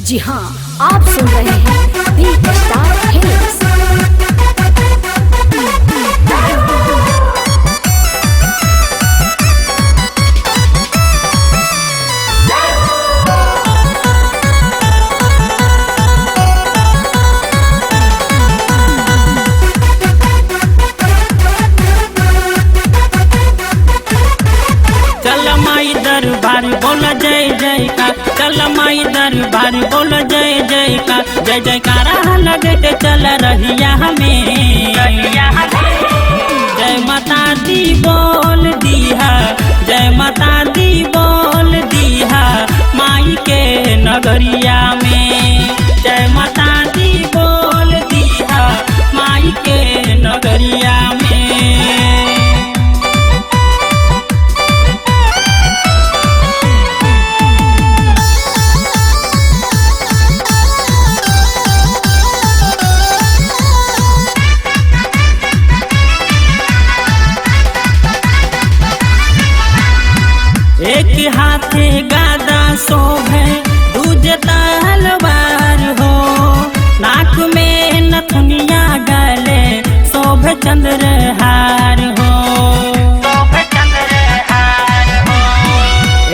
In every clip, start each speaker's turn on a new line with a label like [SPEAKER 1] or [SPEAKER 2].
[SPEAKER 1] जी हाँ, आप सुन रहे हैं दी स्टार हिल्स।
[SPEAKER 2] चल माई दरबार बोल जय जयकार, चल माई दरबार बोल जय जयकार, जय जयकारा लगते चल रहिया हमें। जय माता दी बोल दिहा, जय माता दी बोल दिहा माई के नगरिया में। जय माता दी बोल दिहा माई के नगरिया में। एक हाथे गादा शोभे दूजे तलवार हो, नाक में नथुनिया गले शोभे चंद्रहार हो।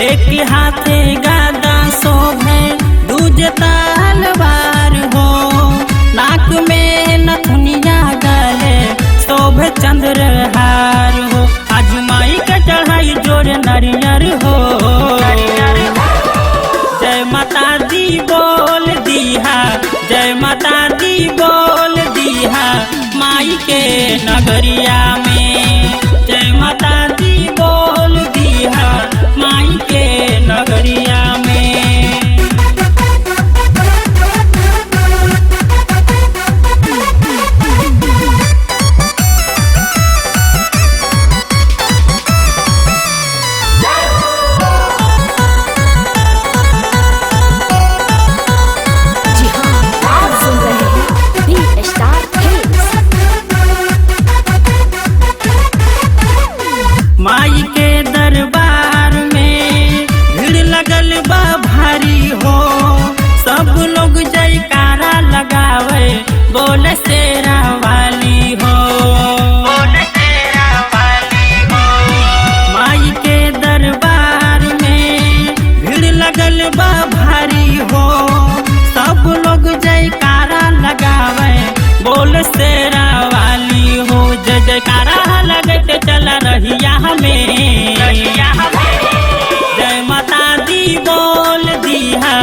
[SPEAKER 2] एक हाथे गादा शोभे दूजे तलवार हो, नाक में नथुनिया गले शोभे चंद्रहार हो। आज माई के चढ़ाई जोर नरियर हो। जय माता दी बोल दिहा, जय माता दी बोल दिहा माई के नगरिया में। जय माता दी बोल दिहा माई के नगरिया में।
[SPEAKER 1] जी हाँ, आप सुन रहे हैं दी स्टार हिल्स।
[SPEAKER 2] माई के दरबार में भीड़ लगल बा भारी हो, सब लोग जयकारा लगावे बोले शेरा वाली हो। माई के दरबार में भीड़ लगल बा भारी हो, सब लोग जयकारा लगावे बोल शेरा वाली हो। जय जयकारा लगते चल रहिया हमें। जय माता दी बोल दिहा,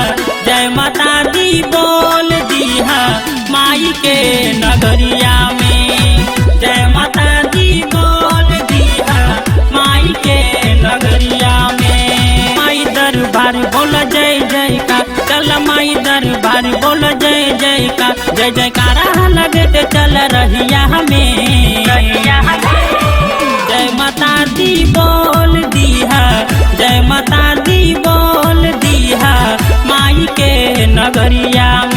[SPEAKER 2] जय माता दी बोल दिहा माई के नगरिया में। जय माता दी बोल दिहा माई के नगरिया में। माई दरबार बोल जय जयकार, चल माई दरबार बोल जय जयकार, जय जयकारा लगते चल रहिया हमें। जय माता दी बोल दिहा, जय माता दी बोल दिहा माई के नगरिया में।